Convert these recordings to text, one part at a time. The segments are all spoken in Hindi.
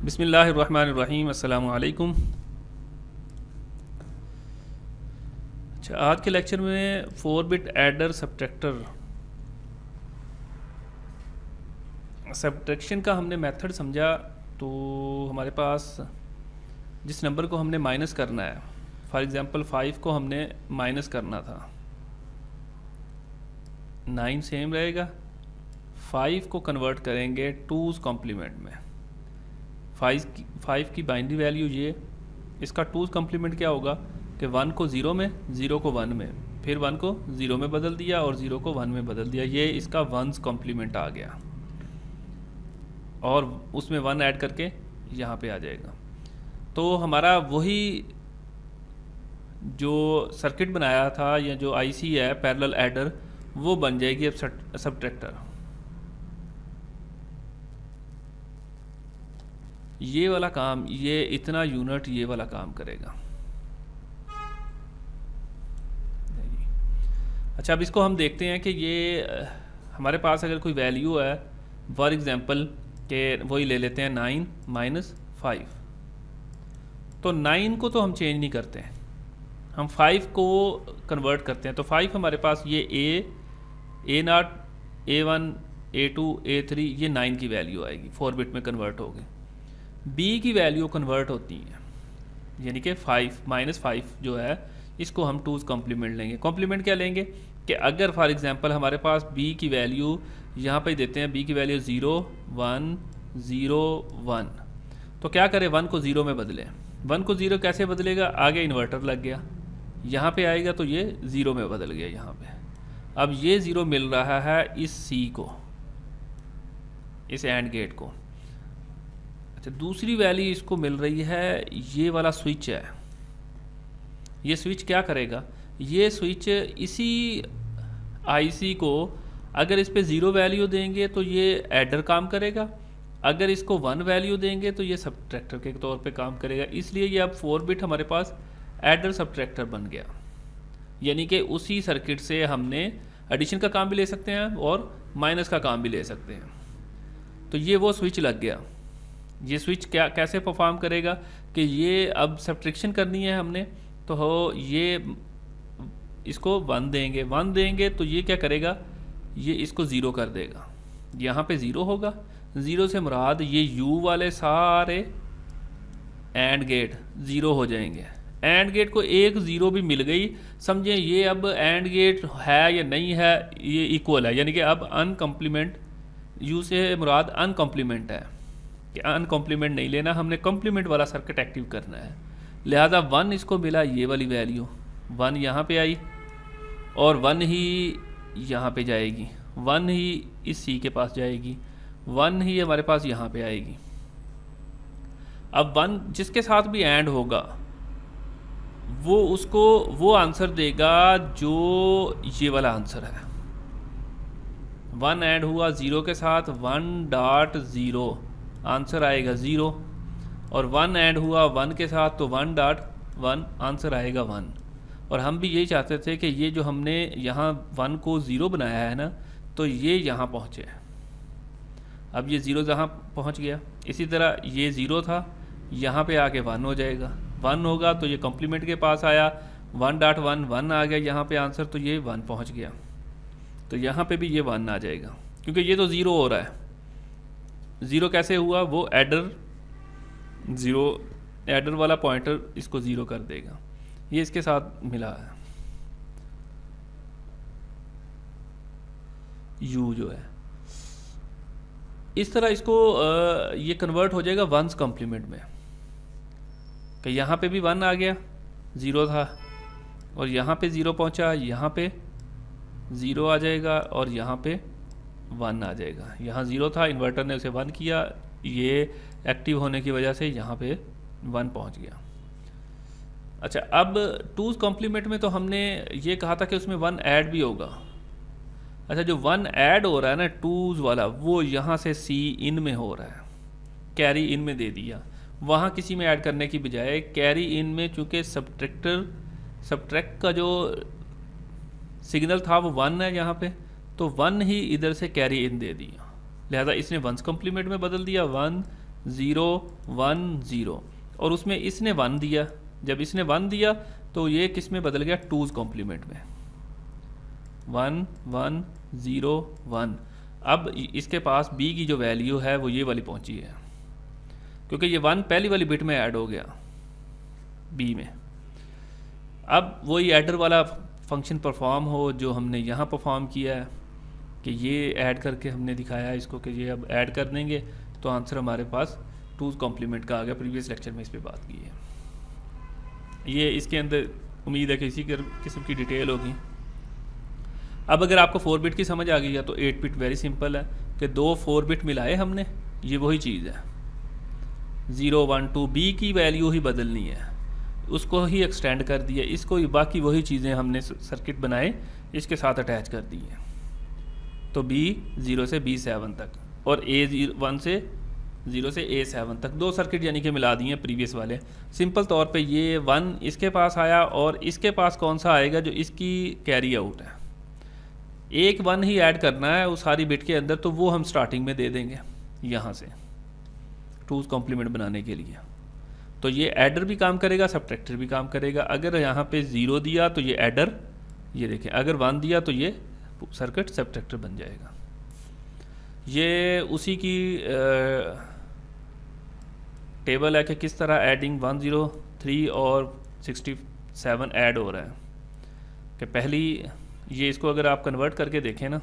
बिस्मिल्लाहिर्रहमानिर्रहीम। अस्सलामु अलैकुम। अच्छा, आज के लेक्चर में 4 बिट एडर सब्ट्रैक्शन का हमने मेथड समझा। तो हमारे पास जिस नंबर को हमने माइनस करना है, फॉर एग्ज़ाम्पल 5 को हमने माइनस करना था, 9 सेम रहेगा। 5 को कन्वर्ट करेंगे 2's कॉम्प्लीमेंट में। 5 की बाइनरी वैल्यू ये, इसका 2's कॉम्प्लीमेंट क्या होगा कि 1 को 0 में, 0 को 1 में, फिर 1 को 0 में बदल दिया और 0 को 1 में बदल दिया। ये इसका 1's कॉम्प्लीमेंट आ गया और उसमें 1 ऐड करके यहाँ पे आ जाएगा। तो हमारा वही जो सर्किट बनाया था या जो आईसी है पैरेलल एडर, वो बन जाएगी अब सब्ट्रैक्टर। ये वाला काम, ये इतना यूनिट ये वाला काम करेगा। अच्छा, अब इसको हम देखते हैं कि ये हमारे पास अगर कोई वैल्यू है, फॉर एग्जांपल के वही ले लेते हैं 9 माइनस 5। तो 9 को तो हम चेंज नहीं करते हैं, हम 5 को कन्वर्ट करते हैं। तो 5 हमारे पास ये A0, A1, A2, A3, ये 9 की वैल्यू आएगी, 4 बिट में कन्वर्ट होगी। B की वैल्यू कन्वर्ट होती है, यानी कि 5 माइनस 5 जो है, इसको हम 2's कॉम्प्लीमेंट लेंगे। कॉम्प्लीमेंट क्या लेंगे कि अगर फॉर एग्जांपल हमारे पास B की वैल्यू यहाँ पे देते हैं, B की वैल्यू 0 1 0 1, तो क्या करें, 1 को 0 में बदलें। 1 को 0 कैसे बदलेगा, आगे इन्वर्टर लग गया, यहाँ पे आएगा तो ये 0 में बदल गया यहाँ पे। अब ये 0 मिल रहा है इस C को, इस एंड गेट को। अच्छा, दूसरी वैल्यू इसको मिल रही है, ये वाला स्विच है। ये स्विच क्या करेगा, ये स्विच इसी आईसी को अगर इस पे 0 वैल्यू देंगे तो ये एडर काम करेगा, अगर इसको 1 वैल्यू देंगे तो ये सब्ट्रैक्टर के तौर पे काम करेगा। इसलिए ये अब 4 बिट हमारे पास एडर सब्ट्रैक्टर बन गया। यानी कि उसी सर्किट से हमने एडिशन का काम भी ले सकते हैं और माइनस का काम भी ले सकते हैं। तो ये वो स्विच लग गया। ये स्विच क्या कैसे परफॉर्म करेगा कि ये अब सब्ट्रैक्शन करनी है हमने, तो हो ये इसको 1 देंगे, 1 देंगे तो ये क्या करेगा, ये इसको 0 कर देगा। यहाँ पे 0 होगा, 0 से मुराद ये U वाले सारे एंड गेट 0 हो जाएंगे। एंड गेट को एक 0 भी मिल गई, समझें ये अब एंड गेट है या नहीं है, ये इक्वल है। यानी कि अब अनकम्प्लीमेंट, U से मुराद अनकम्प्लीमेंट है कि अनकम्प्लीमेंट नहीं लेना, हमने कम्प्लीमेंट वाला सर्किट एक्टिव करना है। लिहाजा 1 इसको मिला, ये वाली वैल्यू 1 यहाँ पे आई और 1 ही यहाँ पे जाएगी, 1 ही इस C के पास जाएगी, 1 ही हमारे पास यहाँ पे आएगी। अब 1 जिसके साथ भी एंड होगा वो उसको वो आंसर देगा जो ये वाला आंसर है। 1 ऐड हुआ 0 के साथ, 1.0 आंसर आएगा 0, और 1 ऐड हुआ 1 के साथ तो 1.1 आंसर आएगा 1। और हम भी यही चाहते थे कि ये जो हमने यहाँ 1 को 0 बनाया है ना, तो ये यहाँ पहुँचे। अब ये 0 जहाँ पहुँच गया, इसी तरह ये 0 था, यहाँ पे आके 1 हो जाएगा। 1 होगा तो ये कॉम्प्लीमेंट के पास आया, 1.1 1 आ गया यहाँ पे आंसर, तो ये 1 पहुँच गया। तो यहाँ पे भी ये 1 आ जाएगा, क्योंकि ये तो 0 हो रहा है। 0 कैसे हुआ, वो एडर 0, एडर वाला पॉइंटर इसको 0 कर देगा। ये इसके साथ मिला है U जो है। इस तरह इसको ये कन्वर्ट हो जाएगा 1's कॉम्प्लीमेंट में, कि यहाँ पे भी 1 आ गया, 0 था, और यहाँ पे 0 पहुँचा, यहाँ पे 0 आ जाएगा और यहाँ पे 1 आ जाएगा। यहाँ 0 था, इन्वर्टर ने उसे 1 किया, ये एक्टिव होने की वजह से यहाँ पे 1 पहुँच गया। अच्छा, अब 2's कॉम्प्लीमेंट में तो हमने ये कहा था कि उसमें 1 ऐड भी होगा। अच्छा, जो 1 ऐड हो रहा है ना 2's वाला, वो यहाँ से C इन में हो रहा है, कैरी इन में दे दिया। वहाँ किसी में ऐड करने की बजाय कैरी इन में, चूँकि सब्ट्रैक्ट का जो सिग्नल था वो 1 है यहाँ पे, तो 1 ही इधर से कैरी इन दे दिया। लिहाजा इसने 1's कॉम्प्लीमेंट में बदल दिया, 1 0 1 0, और उसमें इसने 1 दिया। जब इसने 1 दिया तो ये किस में बदल गया, 2's कॉम्प्लीमेंट में, 1 1 0 1। अब इसके पास b की जो वैल्यू है वो ये वाली पहुंची है, क्योंकि ये 1 पहली वाली बिट में ऐड हो गया b में। अब वही एडर वाला फंक्शन परफॉर्म हो जो हमने यहाँ परफॉर्म किया है, कि ये ऐड करके हमने दिखाया है इसको कि ये अब ऐड कर देंगे तो आंसर हमारे पास 2's कॉम्प्लीमेंट का आ गया। प्रीवियस लेक्चर में इस पर बात की है। ये इसके अंदर उम्मीद है कि इसी किस्म की डिटेल होगी। अब अगर आपको 4 बिट की समझ आ गई है तो 8 बिट वेरी सिंपल है कि 2 4 बिट मिलाए हमने, ये वही चीज़ है, 0 1 2, b की वैल्यू ही बदलनी है, उसको ही एक्सटेंड कर दिया, इसको ही बाकी वही चीज़ें हमने सर्किट बनाए इसके साथ अटैच कर दी है। तो b 0 से b7 तक और a 1 से 0 से a7 तक 2 सर्किट यानी कि मिला दिए प्रीवियस वाले। सिंपल तौर पे ये 1 इसके पास आया और इसके पास कौन सा आएगा, जो इसकी कैरी आउट है। एक 1 ही ऐड करना है उस सारी बिट के अंदर, तो वो हम स्टार्टिंग में दे देंगे यहाँ से 2's कॉम्प्लीमेंट बनाने के लिए। तो ये एडर भी काम करेगा, सब्ट्रैक्टर भी काम करेगा। अगर यहाँ पे 0 दिया तो ये एडर, ये देखें, अगर 1 दिया तो ये सर्किट सब्ट्रैक्टर बन जाएगा। ये उसी की टेबल है कि किस तरह एडिंग 103 और 67 ऐड हो रहा है। कि पहली ये इसको अगर आप कन्वर्ट करके देखें ना,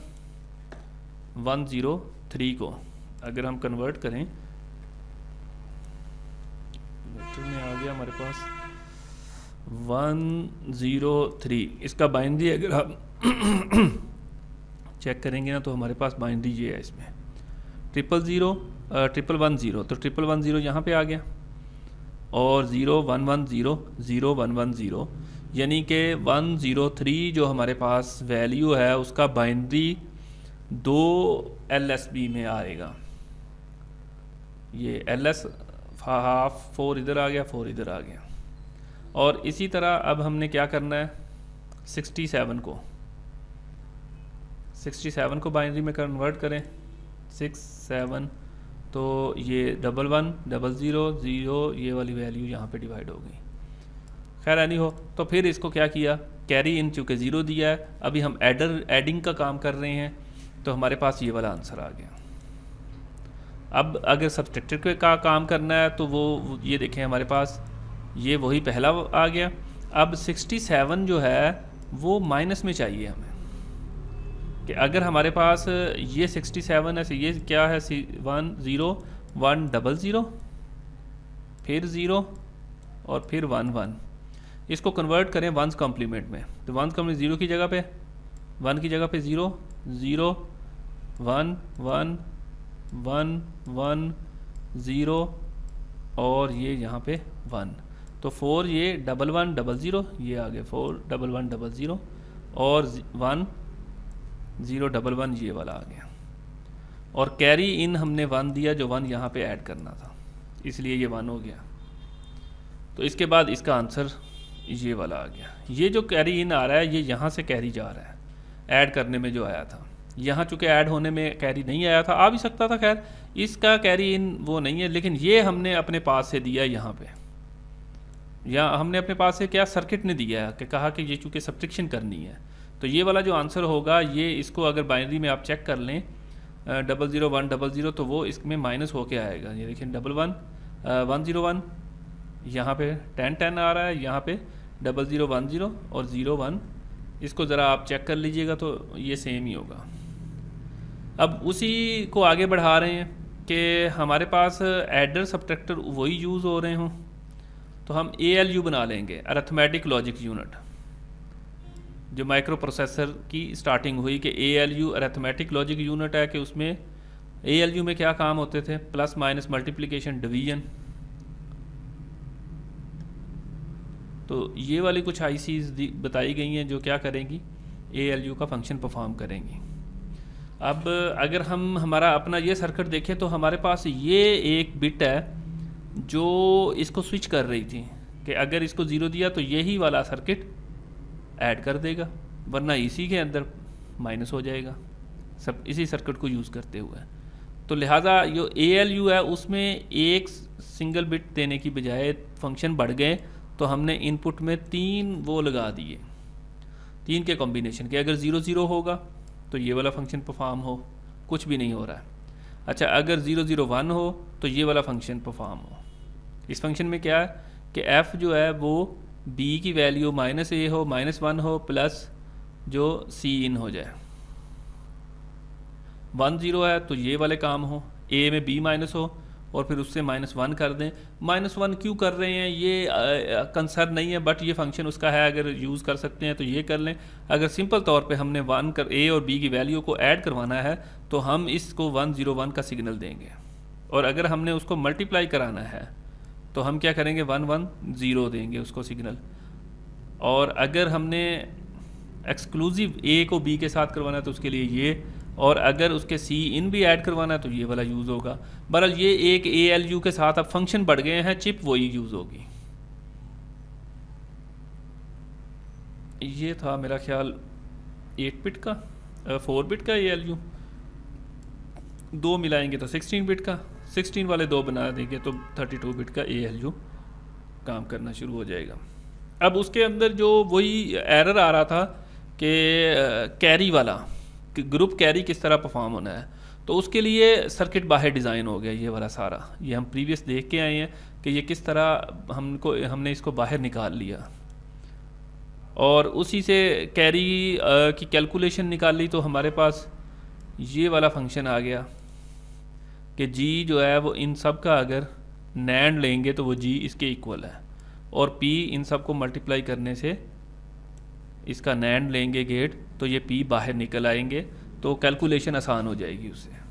103 को अगर हम कन्वर्ट करें, में आ गया हमारे पास 103, इसका बाइनरी अगर आप चेक करेंगे ना तो हमारे पास बाइनरी ये है इसमें 110 तो 110 यहाँ पे आ गया, और 0110 0110, यानी कि 103 जो हमारे पास वैल्यू है उसका बाइनरी 2 LSB में आएगा। ये LS हाफ 4 इधर आ गया, 4 इधर आ गया। और इसी तरह अब हमने क्या करना है, 67 को बाइनरी में कन्वर्ट करें, 67 तो ये 11 00 0, ये वाली वैल्यू यहाँ पे डिवाइड हो गई। खैर एनी हो, तो फिर इसको क्या किया, कैरी इन चूँकि 0 दिया है, अभी हम एडिंग का काम कर रहे हैं, तो हमारे पास ये वाला आंसर आ गया। अब अगर सब्ट्रैक्टर का काम करना है तो वो ये देखें हमारे पास ये वही पहला आ गया। अब 67 जो है वो माइनस में चाहिए हमें, कि अगर हमारे पास ये 67 है, ये क्या है, 1 0 1 00, फिर 0 और फिर 1 1, इसको कन्वर्ट करें 1's कॉम्प्लीमेंट में, तो 1's कॉम्प्लीमेंट 0 की जगह पे 1 की जगह पे 0 0 1 1 1 1 0 और ये यहाँ पे 1, तो 4 ये 11 00, ये आ गया 4 11 00 और 1 0 11 ये वाला आ गया। और कैरी इन हमने 1 दिया, जो 1 यहाँ पे ऐड करना था, इसलिए ये 1 हो गया। तो इसके बाद इसका आंसर ये वाला आ गया। ये जो कैरी इन आ रहा है ये यहाँ से कैरी जा रहा है, ऐड करने में जो आया था। यहाँ चूँकि ऐड होने में कैरी नहीं आया था, आ भी सकता था, खैर इसका कैरी इन वो नहीं है, लेकिन ये हमने अपने पास से दिया यहाँ पे, या हमने अपने पास से क्या सर्किट ने दिया है कि कहा कि ये चूँकि सब्ट्रैक्शन करनी है, तो ये वाला जो आंसर होगा ये, इसको अगर बाइनरी में आप चेक कर लें 00 1 00, तो वो इसमें माइनस होके आएगा। ये देखिए 11 101, यहाँ पे 10 10 आ रहा है, यहाँ पे 00 10 और 0 1, इसको ज़रा आप चेक कर लीजिएगा तो ये सेम ही होगा। अब उसी को आगे बढ़ा रहे हैं कि हमारे पास एडर सब्ट्रैक्टर वही यूज़ हो रहे हों, तो हम ALU बना लेंगे, अरिथमेटिक लॉजिक यूनिट। जो माइक्रो प्रोसेसर की स्टार्टिंग हुई कि ALU अरिथमेटिक लॉजिक यूनिट है, कि उसमें ALU में क्या काम होते थे, प्लस माइनस मल्टीप्लिकेशन डिवीजन। तो ये वाली कुछ ICs बताई गई हैं जो क्या करेंगी, ALU का फंक्शन परफॉर्म करेंगी। अब अगर हम हमारा अपना ये सर्किट देखें तो हमारे पास ये एक बिट है जो इसको स्विच कर रही थी, कि अगर इसको 0 दिया तो यही वाला सर्किट ऐड कर देगा, वरना इसी के अंदर माइनस हो जाएगा, सब इसी सर्किट को यूज़ करते हुए। तो लिहाजा जो ALU है उसमें एक सिंगल बिट देने की बजाय फंक्शन बढ़ गए, तो हमने इनपुट में 3 वो लगा दिए, 3 के कॉम्बिनेशन के। अगर 0 0 होगा तो ये वाला फंक्शन परफॉर्म हो, कुछ भी नहीं हो रहा है। अच्छा, अगर 0 0 1 हो तो ये वाला फंक्शन परफॉर्म हो। इस फंक्शन में क्या है कि f जो है वो b की वैल्यू -a हो, -1 हो, प्लस जो c इन हो जाए। 1 0 है तो ये वाले काम हो, a में b माइनस हो और फिर उससे -1 कर दें। -1 क्यों कर रहे हैं ये कंसर्न नहीं है, बट ये फंक्शन उसका है, अगर यूज़ कर सकते हैं तो ये कर लें। अगर सिंपल तौर पे हमने a और b की वैल्यू को ऐड करवाना है तो हम इसको 1 0 1 का सिग्नल देंगे, और अगर हमने उसको मल्टीप्लाई कराना है तो हम क्या करेंगे 1 1 0 देंगे उसको सिग्नल। और अगर हमने एक्सक्लूसिव a को b के साथ करवाना है तो उसके लिए ये, और अगर उसके c इन भी ऐड करवाना है तो ये वाला यूज़ होगा। बहरहाल ये एक ALU के साथ अब फंक्शन बढ़ गए हैं, चिप वही यूज़ होगी। ये था मेरा ख्याल 8 बिट का, 4 बिट का ALU, 2 मिलाएंगे तो 16 बिट का, 16 वाले 2 बना देंगे तो 32 बिट का ALU काम करना शुरू हो जाएगा। अब उसके अंदर जो वही एरर आ रहा था कि कैरी वाला, कि ग्रुप कैरी किस तरह परफॉर्म होना है, तो उसके लिए सर्किट बाहर डिज़ाइन हो गया ये वाला सारा। ये हम प्रीवियस देख के आए हैं कि ये किस तरह हमने इसको बाहर निकाल लिया, और उसी से कैरी की कैलकुलेशन निकाल ली। तो हमारे पास ये वाला फंक्शन आ गया कि g जो है वो इन सब का अगर नैंड लेंगे तो वो g इसके इक्वल है, और p इन सब को मल्टीप्लाई करने से इसका नैंड लेंगे गेट तो ये p बाहर निकल आएंगे, तो कैलकुलेशन आसान हो जाएगी उससे।